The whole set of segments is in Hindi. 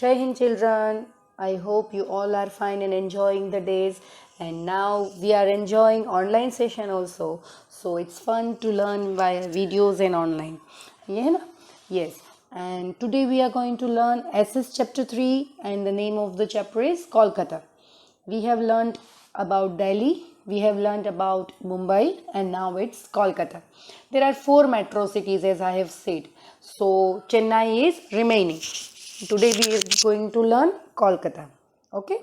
Jai Hind children, I hope you all are fine and enjoying the days, and now we are enjoying online session also, so it's fun to learn via videos and online. Yeah, na? Yes, and today we are going to learn SS chapter 3 and the name of the chapter is Kolkata. We have learned about Delhi, we have learned about Mumbai, and now it's Kolkata. There are 4 metro cities as I have said, so Chennai is remaining. Today we are going to learn Kolkata. Okay,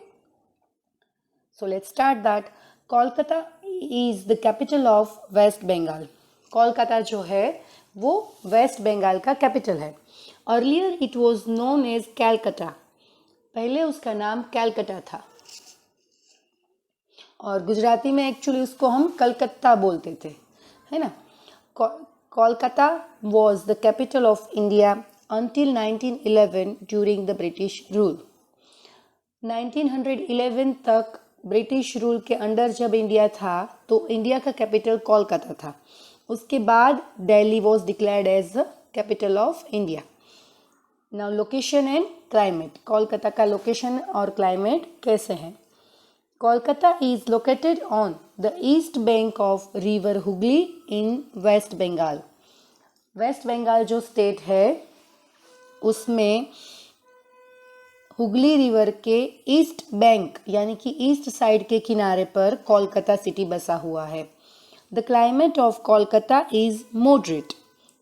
so let's start that. Kolkata is the capital of West Bengal. Kolkata जो है वो वेस्ट बंगाल का कैपिटल है. Earlier it was known as Calcutta. पहले उसका नाम कैलकटा था और गुजराती में एक्चुअली उसको हम कलकत्ता बोलते थे, है ना. Kolkata was the capital of India until 1911 during the British rule. 1911 तक ब्रिटिश रूल के अंडर जब इंडिया था तो इंडिया का कैपिटल कोलकाता था. उसके बाद Delhi was declared as the capital of India. Now location and climate. Kolkata का लोकेशन और क्लाइमेट कैसे हैं? Kolkata is located on the east bank of river Hooghly in West Bengal. West Bengal जो स्टेट है उसमें हुगली रिवर के ईस्ट बैंक यानी कि ईस्ट साइड के किनारे पर कोलकाता सिटी बसा हुआ है. The climate of Kolkata is moderate.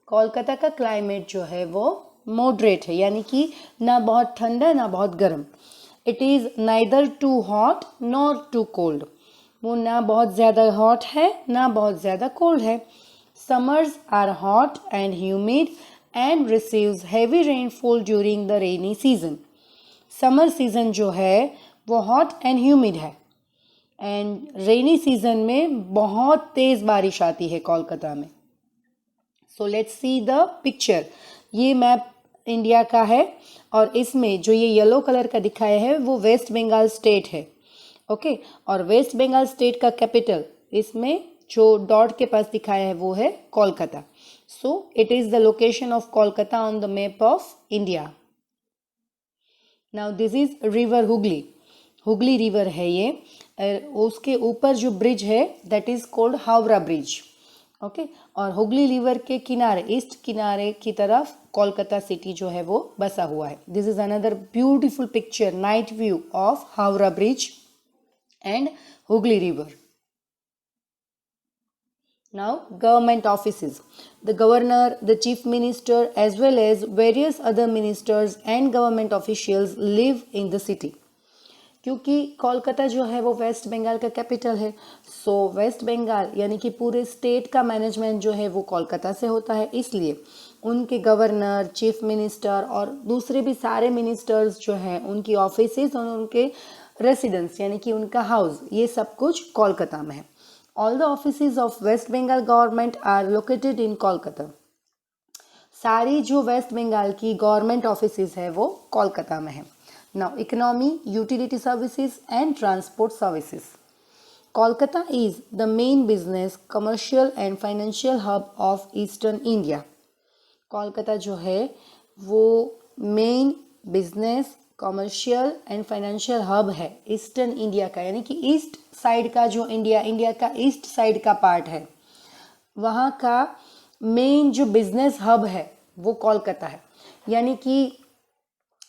Kolkata का क्लाइमेट जो है वो मॉडरेट है यानी कि ना बहुत ठंडा ना बहुत गर्म. It is neither too hot nor too cold. वो ना बहुत ज़्यादा हॉट है ना बहुत ज़्यादा कोल्ड है. Summers are hot and humid and receives heavy rainfall during the rainy season. Summer season जो है वो हॉट एंड ह्यूमिड है एंड रेनी सीजन में बहुत तेज़ बारिश आती है कोलकाता में. So let's see the picture. ये मैप इंडिया का है और इसमें जो ये येलो कलर का दिखाया है वो वेस्ट बंगाल स्टेट है. ओके और वेस्ट बंगाल स्टेट का कैपिटल इसमें जो डॉट के पास दिखाया है वो है Kolkata. So it is the location of Kolkata on the map of India. Now this is river Hooghly. Hooghly river है ये. उसके ऊपर जो ब्रिज है that is called Howrah bridge. Okay और हुगली रिवर के किनारे ईस्ट किनारे की तरफ कोलकाता सिटी जो है वो बसा हुआ है. This is another beautiful picture night view of Howrah bridge and Hooghly river. Now government offices. The governor, the chief minister as well as various other ministers and government officials live in the city. क्योंकि कोलकाता जो है वो वेस्ट बंगाल का कैपिटल है सो वेस्ट बंगाल यानी कि पूरे स्टेट का मैनेजमेंट जो है वो कोलकाता से होता है. इसलिए उनके गवर्नर, चीफ मिनिस्टर और दूसरे भी सारे मिनिस्टर्स जो हैं उनकी ऑफिसेज और उनके रेसिडेंस यानी कि उनका हाउस ये सब कुछ कोलकाता में है. All the offices of West Bengal government are located in Kolkata. सारी जो वेस्ट बंगाल की गवर्नमेंट ऑफिसेज है वो कोलकाता में है. Now economy, utility services and transport services. Kolkata is the main business, commercial and financial hub of eastern India. Kolkata जो है वो main business, commercial and financial hub है ईस्टर्न इंडिया का यानी कि ईस्ट साइड का जो इंडिया का ईस्ट साइड का पार्ट है वहाँ का मेन जो बिजनेस हब है वो कोलकाता है. यानी कि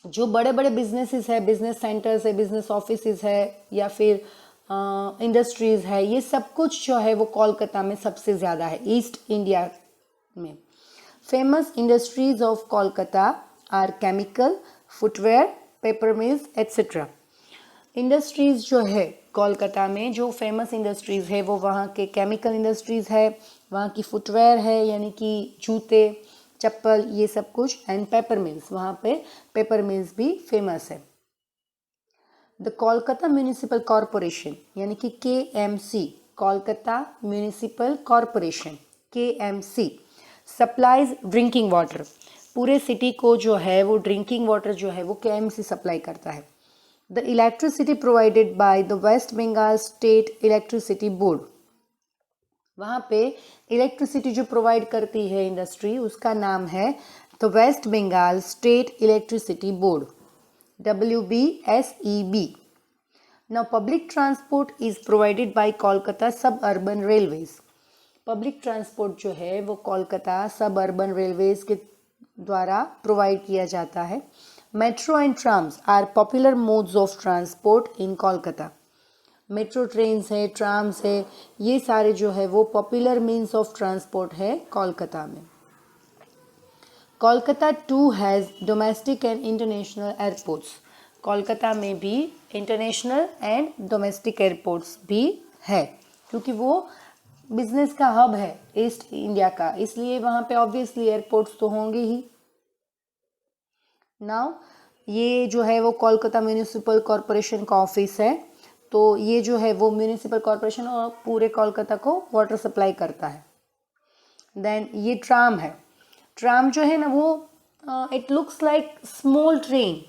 जो बड़े बड़े बिजनेसेस है, बिजनेस सेंटर्स है, बिजनेस ऑफिसेज है या फिर इंडस्ट्रीज है, ये सब कुछ जो है वो कोलकाता में सबसे ज़्यादा है ईस्ट इंडिया में. Famous industries of Kolkata are chemical, footwear, paper mills etcetera. Industries जो है कोलकाता में जो फेमस इंडस्ट्रीज़ है वो वहाँ के केमिकल इंडस्ट्रीज़ है, वहाँ की फुटवेयर है यानी कि जूते, चप्पल ये सब कुछ एंड पेपर मिल्स. वहाँ पे पेपर मिल्स भी फेमस है. द कोलकाता म्यूनिसिपल कॉरपोरेशन यानी कि KMC, Kolkata municipal corporation KMC supplies drinking water. पूरे सिटी को जो है वो ड्रिंकिंग वाटर जो है वो KMC सप्लाई करता है. The electricity provided by the West Bengal state electricity board. वहाँ पे इलेक्ट्रिसिटी जो प्रोवाइड करती है इंडस्ट्री उसका नाम है the West Bengal state electricity board. WBSEB. Now public transport is provided by Kolkata Suburban Railways. Public transport जो है वो कोलकाता सब अर्बन रेलवेज के द्वारा प्रोवाइड किया जाता है. Metro and trams are popular modes of transport in Kolkata. Metro trains है, ट्राम्स है, ये सारे जो है वो पॉपुलर मीन्स ऑफ ट्रांसपोर्ट है कोलकाता में. Kolkata too has domestic and international airports. Kolkata में भी इंटरनेशनल एंड डोमेस्टिक एयरपोर्ट्स भी है क्योंकि वो बिजनेस का हब है ईस्ट इंडिया का, इसलिए वहाँ पे ऑब्वियसली एयरपोर्ट्स तो होंगे ही. नाउ ये जो है वो कोलकाता म्यूनिसिपल कॉरपोरेशन का ऑफिस है. तो ये जो है वो म्यूनिसिपल कॉरपोरेशन और पूरे कोलकाता को वाटर सप्लाई करता है. देन ये ट्राम है. ट्राम जो है ना वो it looks like small train,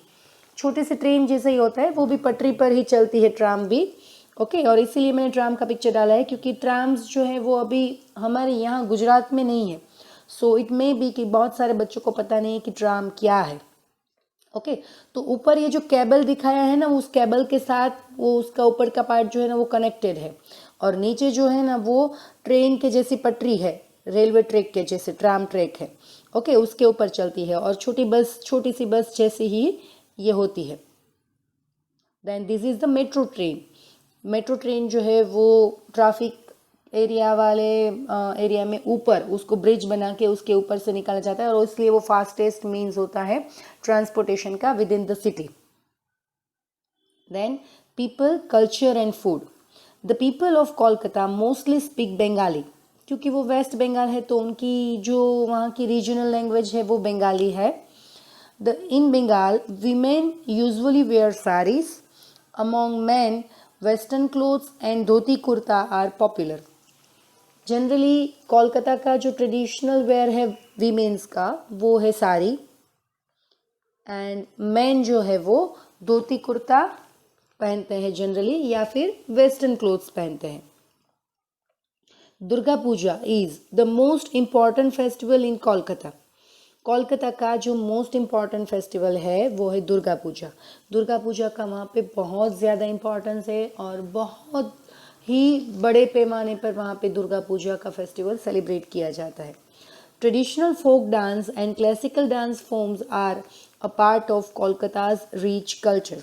छोटे से ट्रेन जैसा ही होता है, वो भी पटरी पर ही चलती है ट्राम भी. ओके और इसीलिए मैंने ट्राम का पिक्चर डाला है क्योंकि ट्राम्स जो है वो अभी हमारे यहाँ गुजरात में नहीं है. सो इट मे बी कि बहुत सारे बच्चों को पता नहीं है कि ट्राम क्या है. ओके तो ऊपर ये जो केबल दिखाया है ना, उस केबल के साथ वो उसका ऊपर का पार्ट जो है ना वो कनेक्टेड है और नीचे जो है ना वो ट्रेन के जैसी पटरी है, रेलवे ट्रैक के जैसे ट्राम ट्रैक है. ओके उसके ऊपर चलती है और छोटी सी बस जैसी ही ये होती है. Then this is the metro train. Metro train जो है वो ट्रैफिक एरिया वाले एरिया में ऊपर उसको ब्रिज बना के उसके ऊपर से निकाला जाता है और इसलिए वो फास्टेस्ट मीन्स होता है ट्रांसपोर्टेशन का within the city. Then people, culture and food. The people of Kolkata mostly speak Bengali. क्योंकि वो वेस्ट बंगाल है तो उनकी जो वहाँ की रीजनल लैंग्वेज है वो बंगाली है. In Bengal, women usually wear saris. Among men, western clothes and dhoti kurta are popular. Generally Kolkata का जो ट्रेडिशनल वेयर है वीमेंस का वो है साड़ी एंड मैन जो है वो धोती कुर्ता पहनते हैं जनरली या फिर वेस्टर्न क्लोथ्स पहनते हैं. Durga Puja is the most important festival in Kolkata. Kolkata का जो मोस्ट इम्पॉर्टेंट फेस्टिवल है वो है दुर्गा पूजा. दुर्गा पूजा का वहाँ पे बहुत ज़्यादा इम्पॉर्टेंस है और बहुत ही बड़े पैमाने पर वहाँ पे दुर्गा पूजा का फेस्टिवल सेलिब्रेट किया जाता है. Traditional folk dance and classical dance forms are a part of Kolkata's rich culture.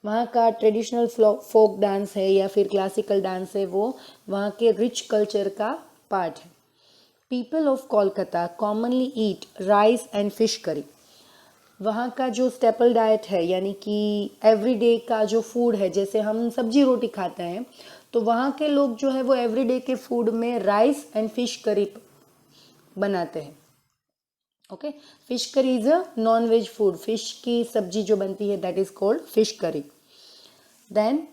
वहाँ का ट्रेडिशनल फोक डांस है या फिर क्लासिकल डांस है वो वहाँ के रिच कल्चर का पार्ट है. People of Kolkata commonly eat rice and fish curry. वहाँ का जो स्टेपल डाइट है यानी कि एवरीडे का जो फूड है, जैसे हम सब्जी रोटी खाते हैं तो वहाँ के लोग जो है वो एवरीडे के फूड में राइस एंड फिश करी बनाते हैं. Okay fish curry is a non veg food. Fish की सब्जी जो बनती है that is called fish curry. Then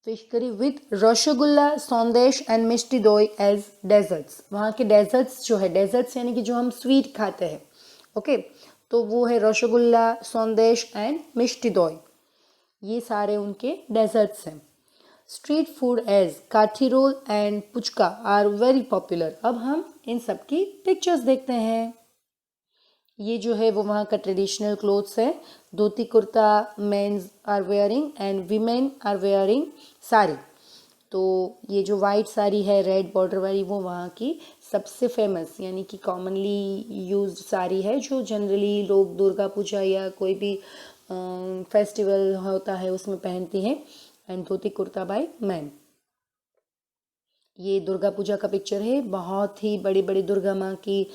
fish curry with rasgulla, sandesh and मिष्टी दोई एज डेजर्ट्स. वहाँ के डेजर्ट्स जो है, डेजर्ट्स यानी कि जो हम स्वीट खाते हैं, ओके तो वो है रसगुल्ला, संदेश एंड मिष्टी दोई. ये सारे उनके डेजर्ट्स हैं. Street food as kathi roll and puchka are very popular. अब हम इन सब की पिक्चर्स देखते हैं. ये जो है वो वहाँ का ट्रेडिशनल क्लोथ्स है. Dhoti kurta mens are wearing and women are wearing sari. तो ये जो वाइट साड़ी है रेड बॉर्डर वाली वो वहाँ की सबसे फेमस यानी कि कॉमनली यूज्ड साड़ी है जो जनरली लोग दुर्गा पूजा या कोई भी फेस्टिवल होता है उसमें पहनती हैं. And dhoti kurta by man. ये दुर्गा पूजा का पिक्चर है. बहुत ही बड़ी बड़ी दुर्गा माँ की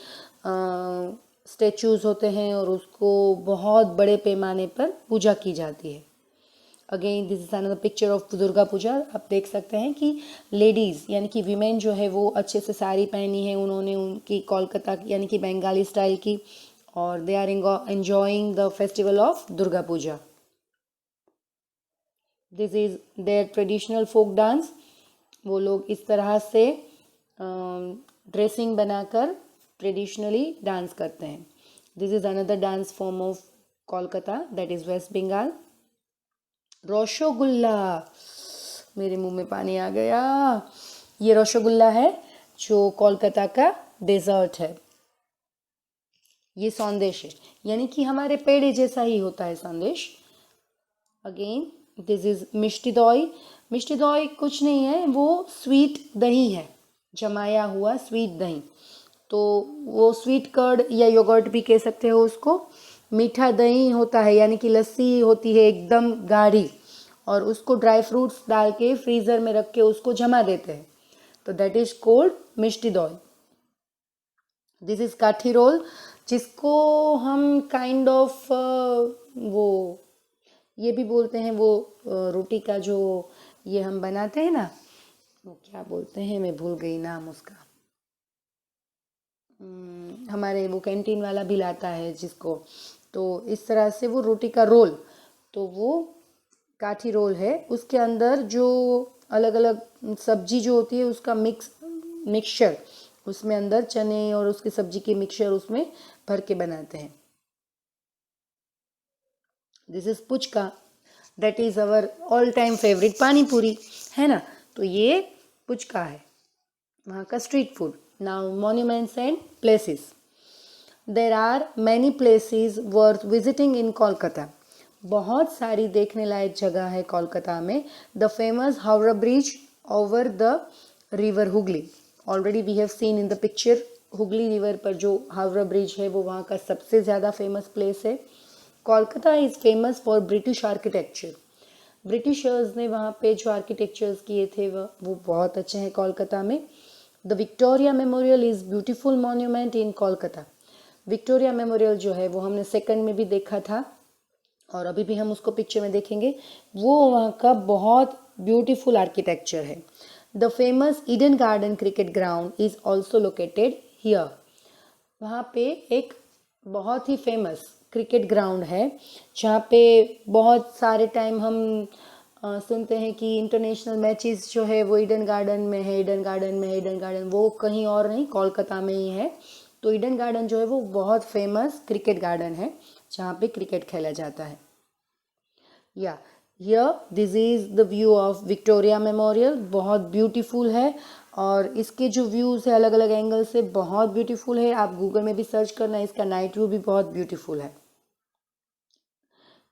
स्टैचूज़ होते हैं और उसको बहुत बड़े पैमाने पर पूजा की जाती है. Again this is another picture of Durga Puja. आप देख सकते हैं कि लेडीज़ यानी कि वीमेन जो है वो अच्छे से साड़ी पहनी है. उन्होंने उनकी कोलकाता यानी कि बंगाली स्टाइल की और they are enjoying the festival of Durga Puja. This is their traditional folk dance. वो लोग इस तरह से ड्रेसिंग बनाकर ट्रेडिशनली डांस करते हैं. This is another dance form of Kolkata that is West Bengal. Rasgulla, मेरे मुंह में पानी आ गया. ये रसगुल्ला है जो कोलकाता का डेजर्ट है. ये संदेश है, यानी कि हमारे पेड़े जैसा ही होता है संदेश। अगेन दिस इज मिष्टी दही। मिष्टी दही कुछ नहीं है, वो स्वीट दही है, जमाया हुआ स्वीट दही। तो वो स्वीट कर्ड या योगर्ट भी कह सकते हो उसको। मीठा दही होता है, यानी कि लस्सी होती है एकदम गाढ़ी, और उसको ड्राई फ्रूट्स डाल के फ्रीज़र में रख के उसको जमा देते हैं, तो दैट इज कोल्ड मिष्टी दही। दिस इज काठी रोल, जिसको हम काइंड ऑफ वो ये भी बोलते हैं, वो रोटी का जो ये हम बनाते हैं ना, वो क्या बोलते हैं, मैं भूल गई नाम उसका। हमारे वो कैंटीन वाला भी लाता है जिसको, तो इस तरह से वो रोटी का रोल, तो वो काठी रोल है। उसके अंदर जो अलग अलग सब्जी जो होती है उसका मिक्सचर, उसमें अंदर चने और उसकी सब्जी की मिक्सचर उसमें भर के बनाते हैं। This is puchka, that is our all time favourite पानी पूरी, है ना। तो ये पुचका है, वहाँ का street food. Now monuments and places. There are many places worth visiting in Kolkata. बहुत सारी देखने लायक जगह है कोलकाता में। The famous Howrah bridge over the river Hooghly, already we have seen in the picture. Hooghly river पर जो हावड़ा ब्रिज है वो वहाँ का सबसे ज़्यादा फेमस प्लेस है। Kolkata is famous for British architecture. Britishers ने वहाँ पे जो आर्किटेक्चर्स किए थे वो बहुत अच्छे हैं कोलकाता में। The Victoria memorial is beautiful monument in Kolkata. Victoria memorial जो है वो हमने सेकंड में भी देखा था, और अभी भी हम उसको पिक्चर में देखेंगे। वो वहाँ का बहुत ब्यूटीफुल आर्किटेक्चर है। The famous Eden garden cricket ground is also located here. वहाँ पे एक बहुत ही फेमस क्रिकेट ग्राउंड है, जहाँ पे बहुत सारे टाइम हम सुनते हैं कि इंटरनेशनल मैचेस जो है वो ईडन गार्डन में है, ईडन गार्डन में है, ईडन गार्डन, वो कहीं और नहीं, कोलकाता में ही है। तो ईडन गार्डन जो है वो बहुत फेमस क्रिकेट गार्डन है, जहाँ पे क्रिकेट खेला जाता है। या here this is the view of Victoria memorial, बहुत ब्यूटीफुल है, और इसके जो व्यूज़ है अलग अलग एंगल से बहुत ब्यूटीफुल है। आप गूगल में भी सर्च करना, इसका नाइट व्यू भी बहुत ब्यूटीफुल है।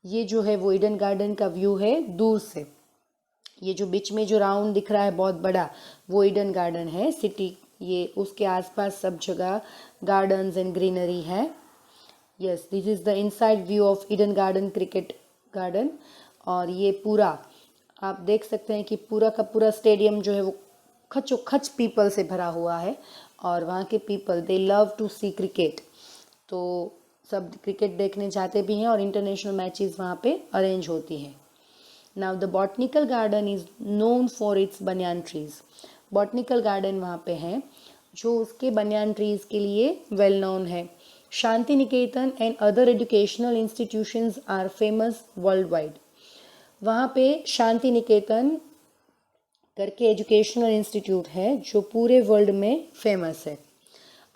ये जो है वो ईडन गार्डन का व्यू है दूर से। ये जो बीच में जो राउंड दिख रहा है बहुत बड़ा, वो ईडन गार्डन है सिटी। ये उसके आसपास सब जगह गार्डन्स एंड ग्रीनरी है। Yes, this is the inside view of Eden garden cricket garden. और ये पूरा आप देख सकते हैं कि पूरा का पूरा स्टेडियम जो है वो खच पीपल से भरा हुआ है, और वहाँ के people they love to see cricket. तो सब क्रिकेट देखने जाते भी हैं, और इंटरनेशनल मैचेस वहाँ पे अरेंज होती हैं। Now the botanical garden is known for its बनियान ट्रीज़। बॉटनिकल गार्डन वहाँ पे है जो उसके बनियान ट्रीज़ के लिए वेल नोन है। Shanti Niketan and other educational institutions are famous worldwide. वहाँ पे शांति निकेतन करके एजुकेशनल इंस्टीट्यूट है जो पूरे वर्ल्ड में फेमस है।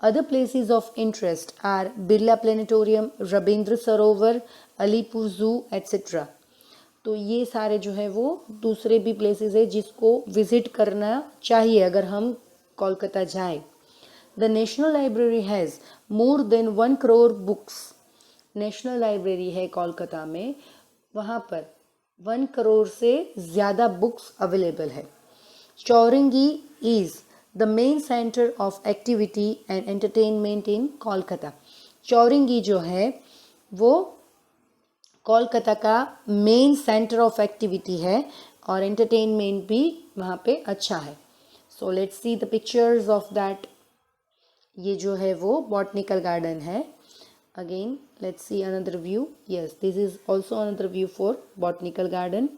Other places of interest are Birla planetarium, Rabindra Sarovar, Alipore जू एट्सेट्रा। तो ये सारे जो है वो दूसरे भी प्लेसेस है जिसको विजिट करना चाहिए अगर हम कोलकाता जाएं। The national library has more than 1 crore books. National library है कोलकाता में, वहाँ पर 1 करोड़ से ज़्यादा बुक्स अवेलेबल है। Chowringhee is the main centre of activity and entertainment in Kolkata. Chowringhee जो है वो कोलकाता का मेन सेंटर ऑफ एक्टिविटी है, और एंटरटेनमेंट भी वहाँ पे अच्छा है। सो let's see the pictures of that. ये जो है वो बॉटनिकल गार्डन है। Again let's see another view. Yes, this is also another view for botanical garden.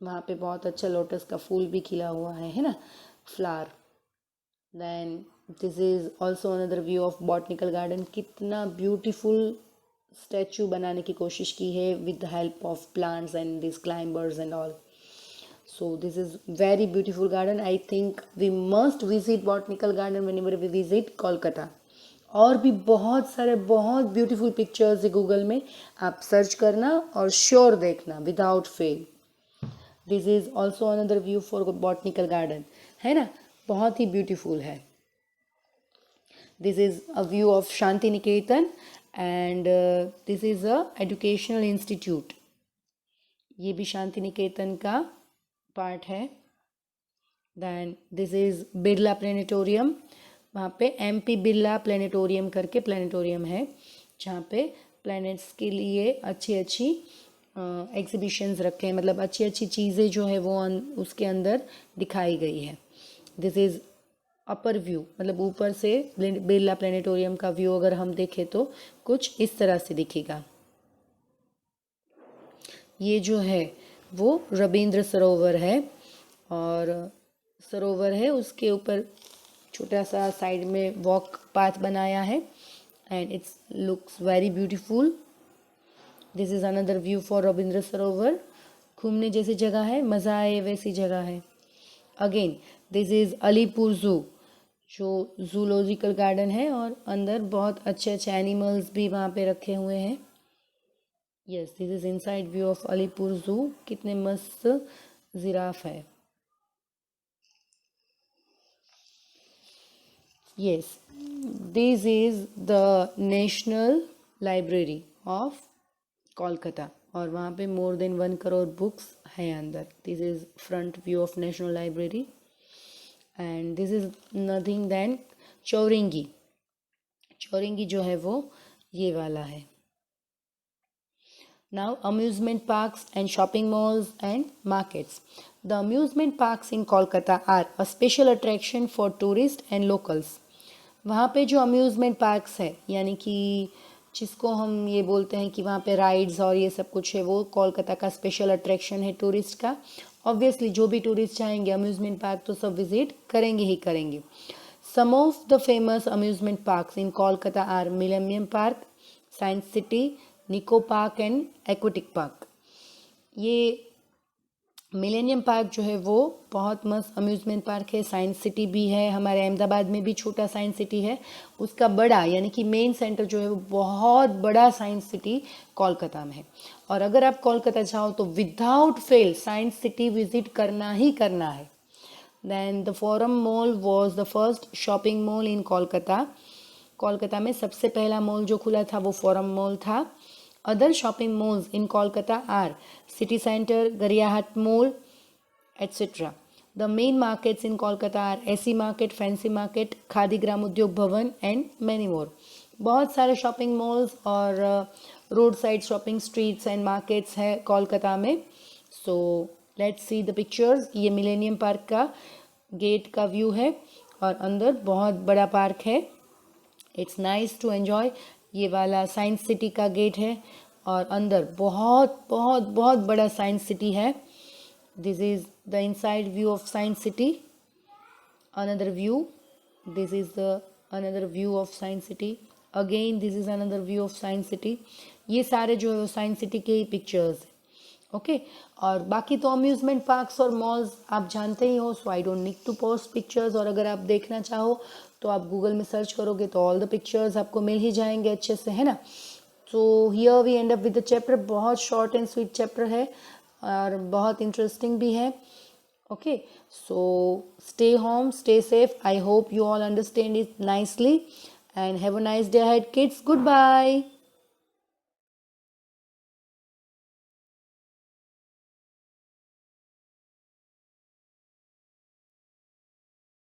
वहाँ पे बहुत अच्छा लोटस का फूल भी खिला हुआ है ना, flower. Then this is also another view of botanical garden. कितना ब्यूटीफुल स्टैचू बनाने की कोशिश की है with the help of plants and this climbers and all. So this is very beautiful garden. I think we must visit botanical garden whenever we visit Kolkata. और भी बहुत सारे बहुत ब्यूटीफुल पिक्चर्स है गूगल में, आप सर्च करना और श्योर देखना without fail. This is also another view for botanical garden, है ना, बहुत ही ब्यूटीफुल है। This is a view of Shanti Niketan, and this is a educational institute. ये भी शांति निकेतन का पार्ट है. Then this is Birla planetarium. वहाँ पे MP बिरला प्लेनेटोरियम करके प्लेनेटोरियम है, जहाँ पे प्लैनेट्स के लिए अच्छी अच्छी एग्जीबिशंस रखे हैं, मतलब अच्छी अच्छी चीज़ें जो है वो उसके अंदर दिखाई गई है. दिस इज़ अपर व्यू, मतलब ऊपर से बिरला प्लेनेटोरियम का व्यू अगर हम देखें तो कुछ इस तरह से दिखेगा. ये जो है वो रविंद्र सरोवर है, और सरोवर है उसके ऊपर छोटा सा साइड में वॉक पाथ बनाया है, and it's looks very beautiful. This is another view for Ravindra सरोवर. घूमने जैसी जगह है, मज़ा आए वैसी जगह है. Again this is Alipur zoo, जो जूलॉजिकल गार्डन है, और अंदर बहुत अच्छे अच्छे एनिमल्स भी वहाँ पे रखे हुए हैं. Yes, this is inside view of Alipur zoo. कितने मस्त जिराफ है. Yes, this is the national library of Kolkata, और वहाँ पे मोर देन 1 करोड़ बुक्स हैं अंदर. This is front view of national library, and this is nothing than Chowringhee. Chowringhee जो है वो ये वाला है. Now amusement parks and shopping malls and markets. The amusement parks in Kolkata are a special attraction for tourists and locals. वहाँ पे जो अम्यूज़मेंट पार्क्स है, यानी कि जिसको हम ये बोलते हैं कि वहाँ पे राइड्स और ये सब कुछ है, वो कोलकाता का स्पेशल अट्रैक्शन है टूरिस्ट का. ऑब्वियसली जो भी टूरिस्ट जाएंगे अम्यूज़मेंट पार्क तो सब विजिट करेंगे ही करेंगे. Some of the famous amusement parks in Kolkata are millennium park, science city, Nicco park and aquatic park. ये मिलेनियम पार्क जो है वो बहुत मस्त अम्यूज़मेंट पार्क है. साइंस सिटी भी है, हमारे अहमदाबाद में भी छोटा साइंस सिटी है. उसका बड़ा यानी कि मेन सेंटर जो है वो बहुत बड़ा साइंस सिटी कोलकाता में है. और अगर आप कोलकाता जाओ तो without fail Science City visit करना ही करना है. Then the Forum Mall was the first shopping mall in Kolkata. Kolkata में सबसे पहला मॉल जो खुला था वो फोरम मॉल था. Other shopping malls in Kolkata are City Center, Gariyahat Mall, etc. The main markets in Kolkata are SC Market, Fancy Market, Khadi Gram Udyog Bhavan and many more. बहुत सारे शॉपिंग मॉल्स और road side shopping streets and markets है कोलकाता में. So let's see the pictures. ये मिलेनियम पार्क का गेट का व्यू है, और अंदर बहुत बड़ा पार्क है. It's nice to enjoy. ये वाला साइंस सिटी का गेट है, और अंदर बहुत बहुत बहुत बड़ा साइंस सिटी है. This is the inside view of science city. Another view. This is the another view of science city. Again this is another view of science city. ये सारे जो है वो साइंस सिटी के ही पिक्चर्स हैं. ओके, और बाकी तो अम्यूज़मेंट पार्क्स और मॉल्स आप जानते ही हो, so I don't need to post pictures. और अगर आप देखना चाहो तो आप गूगल में सर्च करोगे तो ऑल द पिक्चर्स आपको मिल ही जाएंगे अच्छे से, है ना. So here we end up with the chapter. बहुत शॉर्ट एंड स्वीट चैप्टर है और बहुत इंटरेस्टिंग भी है. Okay, so stay home, stay safe. I hope you all understand it nicely and have a nice day ahead, kids. Goodbye.